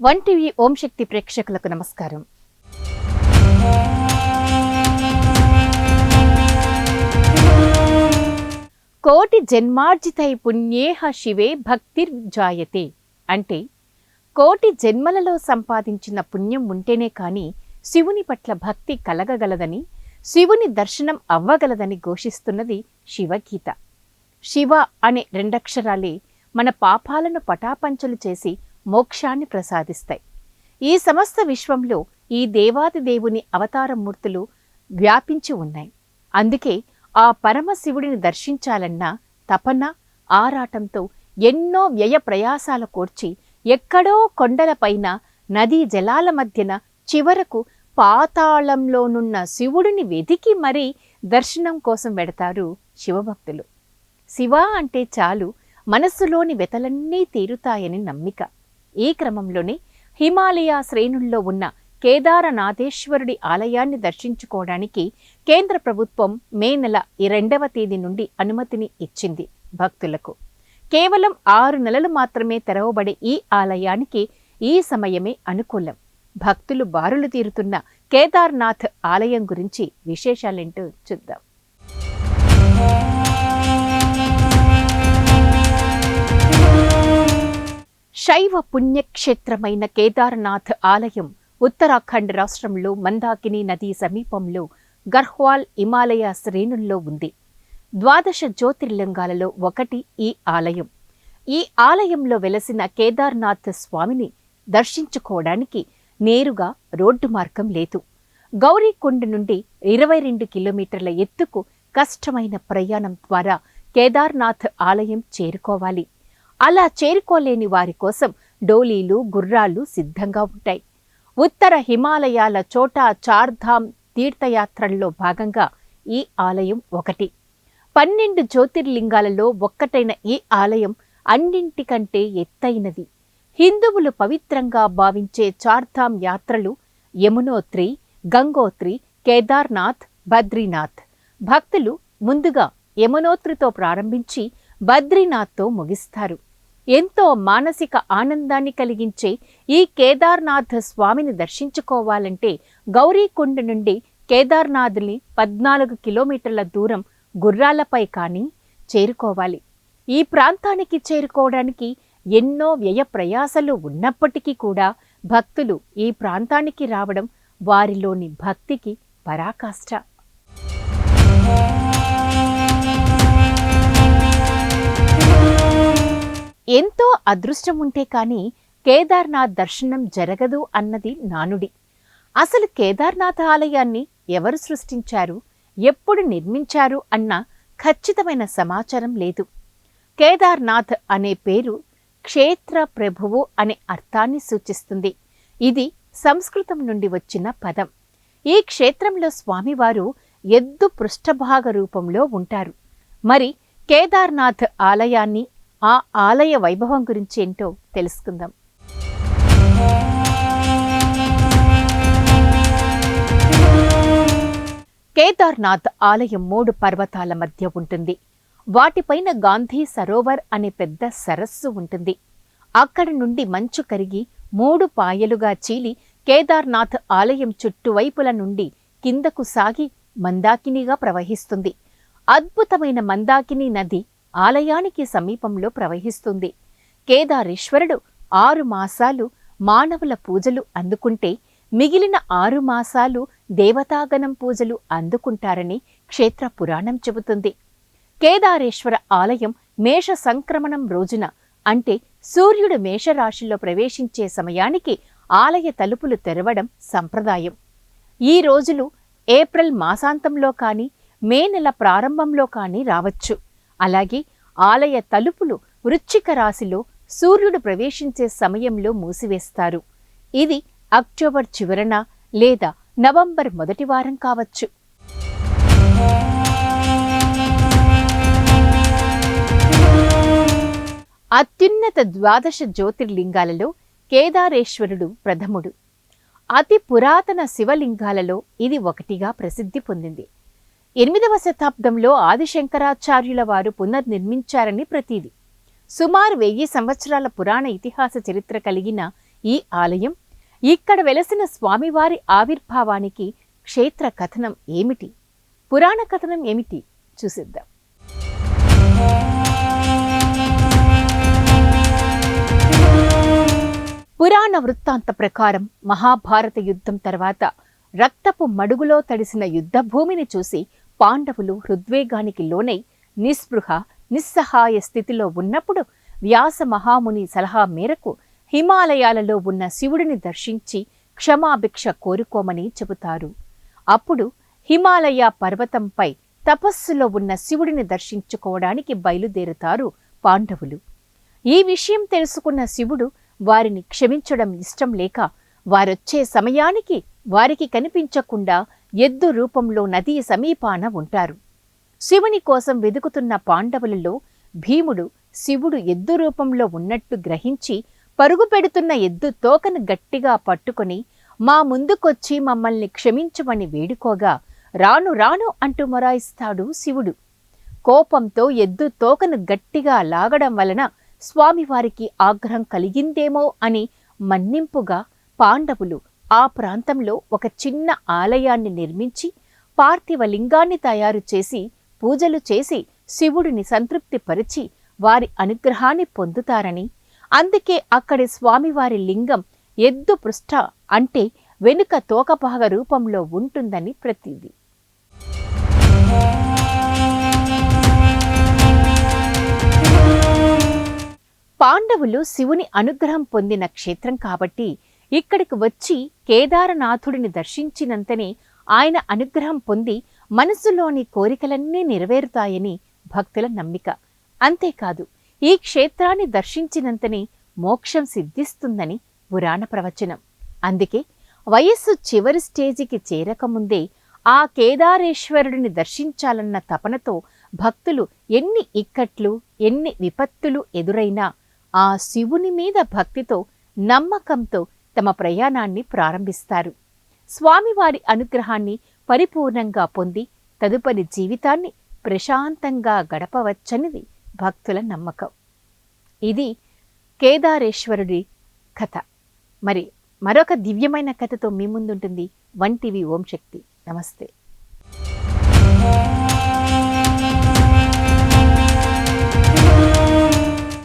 One TV ఓం శక్తి ప్రేక్షకులకు నమస్కారం. కోటి జన్మార్జితై పుణ్యేహ శివే భక్తిర్జాయతే అంటే కోటి జన్మలలో సంపాదించిన పుణ్యం ఉంటేనే కాని శివుని పట్ల భక్తి కలగగలదని, శివుని దర్శనం అవ్వగలదని ఘోషిస్తున్నది శివగీత. శివ అనే రెండక్షరాలే మన పాపాలను పటాపంచలు చేసి మోక్షాన్ని ప్రసాదిస్తాయి. ఈ సమస్త విశ్వంలో ఈ దేవాది దేవుని అవతారమూర్తులు వ్యాపించి ఉన్నాయి. అందుకే ఆ పరమశివుడిని దర్శించాలన్న తపన, ఆరాటంతో ఎన్నో వ్యయ ప్రయాసాల కోర్చి ఎక్కడో కొండలపైన నదీ జలాల మధ్యన చివరకు పాతాళంలోనున్న శివుడిని వెతికి మరీ దర్శనం కోసం వెడతారు శివభక్తులు. శివ అంటే చాలు మనస్సులోని వెతలన్నీ తీరుతాయని నమ్మిక. ఈ క్రమంలోనే హిమాలయ శ్రేణుల్లో ఉన్న కేదారనాథేశ్వరుడి ఆలయాన్ని దర్శించుకోవడానికి కేంద్ర ప్రభుత్వం మే నెల 2వ తేదీ నుండి అనుమతిని ఇచ్చింది భక్తులకు. కేవలం 6 నెలలు మాత్రమే తెరవబడే ఈ ఆలయానికి ఈ సమయమే అనుకూలం. భక్తులు బారులు తీరుతున్న కేదార్నాథ్ ఆలయం గురించి విశేషాలేంటో చూద్దాం. శైవ పుణ్యక్షేత్రమైన కేదార్నాథ్ ఆలయం ఉత్తరాఖండ్ రాష్ట్రంలో మందాకిని నదీ సమీపంలో గర్హ్వాల్ హిమాలయ శ్రేణుల్లో ఉంది. 12 జ్యోతిర్లింగాలలో ఒకటి ఈ ఆలయం. ఈ ఆలయంలో వెలసిన కేదార్నాథ్ స్వామిని దర్శించుకోవడానికి నేరుగా రోడ్డు మార్గం లేదు. గౌరీకొండ నుండి 22 కిలోమీటర్ల ఎత్తుకు కష్టమైన ప్రయాణం ద్వారా కేదార్నాథ్ ఆలయం చేరుకోవాలి. అలా చేరుకోలేని వారి కోసం డోలీలు, గుర్రాలు సిద్ధంగా ఉంటాయి. ఉత్తర హిమాలయాల చోటా చార్ధామ్ తీర్థయాత్రల్లో భాగంగా ఈ ఆలయం ఒకటి. 12 జ్యోతిర్లింగాలలో ఒక్కటైన ఈ ఆలయం అన్నింటికంటే ఎత్తైనది. హిందువులు పవిత్రంగా భావించే చార్ధామ్ యాత్రలు యమునోత్రి, గంగోత్రి, కేదార్నాథ్, బద్రీనాథ్. భక్తులు ముందుగా యమునోత్రితో ప్రారంభించి బద్రీనాథ్తో ముగిస్తారు. ఎంతో మానసిక ఆనందాన్ని కలిగించే ఈ కేదార్నాథ్ స్వామిని దర్శించుకోవాలంటే గౌరీకొండ నుండి కేదార్నాథ్ని 14 కిలోమీటర్ల దూరం గుర్రాలపై కానీ చేరుకోవాలి. ఈ ప్రాంతానికి చేరుకోవడానికి ఎన్నో వ్యయ ప్రయాసలు ఉన్నప్పటికీ కూడా భక్తులు ఈ ప్రాంతానికి రావడం వారిలోని భక్తికి పరాకాష్ఠ. ఎంతో అదృష్టం ఉంటే కానీ కేదార్నాథ్ దర్శనం జరగదు అన్నది నానుడి. అసలు కేదార్నాథ్ ఆలయాన్ని ఎవరు సృష్టించారు, ఎప్పుడు నిర్మించారు అన్న ఖచ్చితమైన సమాచారం లేదు. కేదార్నాథ్ అనే పేరు క్షేత్ర ప్రభువు అనే అర్థాన్ని సూచిస్తుంది. ఇది సంస్కృతం నుండి వచ్చిన పదం. ఈ క్షేత్రంలో స్వామివారు ఎద్దు పృష్ఠభాగ రూపంలో ఉంటారు. మరి కేదార్నాథ్ ఆలయాన్ని, ఆ ఆలయ వైభవం గురించి ఏంటో తెలుసుకుందాం. కేదార్నాథ్ ఆలయం 3 పర్వతాల మధ్య ఉంటుంది. వాటిపైన గాంధీ సరోవర్ అనే పెద్ద సరస్సు ఉంటుంది. అక్కడి నుండి మంచు కరిగి 3 పాయలుగా చీలి కేదార్నాథ్ ఆలయం చుట్టువైపుల నుండి కిందకు సాగి మందాకినిగా ప్రవహిస్తుంది. అద్భుతమైన మందాకిని నది ఆలయానికి సమీపంలో ప్రవహిస్తుంది. కేదారేశ్వరుడు 6 మాసాలు మానవుల పూజలు అందుకుంటే మిగిలిన 6 మాసాలు దేవతాగణం పూజలు అందుకుంటారని క్షేత్ర పురాణం చెబుతుంది. కేదారేశ్వర ఆలయం మేష సంక్రమణం రోజున, అంటే సూర్యుడు మేషరాశిలో ప్రవేశించే సమయానికి ఆలయ తలుపులు తెరవడం సంప్రదాయం. ఈ రోజులు ఏప్రిల్ మాసాంతంలో కానీ మే నెల ప్రారంభంలో కానీ రావచ్చు. అలాగే ఆలయ తలుపులు వృశ్చిక రాశిలో సూర్యుడు ప్రవేశించే సమయంలో మూసివేస్తారు. ఇది అక్టోబర్ చివరన లేదా నవంబర్ మొదటి వారం కావచ్చు. అత్యున్నత 12 జ్యోతిర్లింగాలలో కేదారేశ్వరుడు ప్రథముడు. అతి పురాతన శివలింగాలలో ఇది ఒకటిగా ప్రసిద్ధి పొందింది. 8వ శతాబ్దంలో ఆదిశంకరాచార్యుల వారు పునర్నిర్మించారని ప్రతీది. సుమారు 1000 సంవత్సరాల పురాణ ఇతిహాస చరిత్ర కలిగిన ఈ ఆలయం, ఇక్కడ వెలసిన స్వామివారి ఆవిర్భావానికి క్షేత్ర కథనం ఏమిటి, పురాణ కథనం ఏమిటి చూసిద్దాం. పురాణ వృత్తాంత ప్రకారం మహాభారత యుద్ధం తర్వాత రక్తపు మడుగులో తడిసిన యుద్ధభూమిని చూసి పాండవులు హృద్వేగానికి లోనై నిస్పృహ నిస్సహాయ స్థితిలో ఉన్నప్పుడు వ్యాస మహాముని సలహా మేరకు హిమాలయాలలో ఉన్న శివుడిని దర్శించి క్షమాభిక్ష కోరుకోమని చెబుతారు. అప్పుడు హిమాలయ పర్వతంపై తపస్సులో ఉన్న శివుడిని దర్శించుకోవడానికి బయలుదేరుతారు పాండవులు. ఈ విషయం తెలుసుకున్న శివుడు వారిని క్షమించడం ఇష్టం లేక వారొచ్చే సమయానికి వారికి కనిపించకుండా ఎద్దు రూపంలో నదీ సమీపాన ఉంటారు. శివుని కోసం వెదుకుతున్న పాండవులలో భీముడు శివుడు ఎద్దు రూపంలో ఉన్నట్టు గ్రహించి పరుగు పెడుతున్న ఎద్దు తోకను గట్టిగా పట్టుకుని మా ముందుకొచ్చి మమ్మల్ని క్షమించమని వేడుకోగా రాను రాను అంటూ మొరాయిస్తాడు శివుడు. కోపంతో ఎద్దు తోకను గట్టిగా లాగడం వలన స్వామివారికి ఆగ్రహం కలిగిందేమో అని మన్నింపుగా పాండవులు ఆ ప్రాంతంలో ఒక చిన్న ఆలయాన్ని నిర్మించి పార్థివ లింగాన్ని తయారు చేసి పూజలు చేసి శివుడిని సంతృప్తిపరిచి వారి అనుగ్రహాన్ని పొందుతారని, అందుకే అక్కడి స్వామివారి లింగం ఎద్దు పృష్ఠ అంటే వెనుక తోకపాగ రూపంలో ఉంటుందని ప్రతీది. పాండవులు శివుని అనుగ్రహం పొందిన క్షేత్రం కాబట్టి ఇక్కడికి వచ్చి కేదారనాథుడిని దర్శించినంతనే ఆయన అనుగ్రహం పొంది మనసులోని కోరికలన్నీ నెరవేరుతాయని భక్తుల నమ్మిక. అంతేకాదు, ఈ క్షేత్రాన్ని దర్శించినంతనే మోక్షం సిద్ధిస్తుందని పురాణ ప్రవచనం. అందుకే వయస్సు చివరి స్టేజికి చేరకముందే ఆ కేదారేశ్వరుడిని దర్శించాలన్న తపనతో భక్తులు ఎన్ని ఇక్కట్లు ఎన్ని విపత్తులు ఎదురైనా ఆ శివుని మీద భక్తితో నమ్మకంతో తమ ప్రయాణాన్ని ప్రారంభిస్తారు. స్వామివారి అనుగ్రహాన్ని పరిపూర్ణంగా పొంది తదుపరి జీవితాన్ని ప్రశాంతంగా గడపవచ్చనిది భక్తుల నమ్మకం. ఇది కేదారేశ్వరుడి కథ. మరి మరొక దివ్యమైన కథతో మీ ముందుంటుంది వన్ టీవీ ఓం శక్తి. నమస్తే.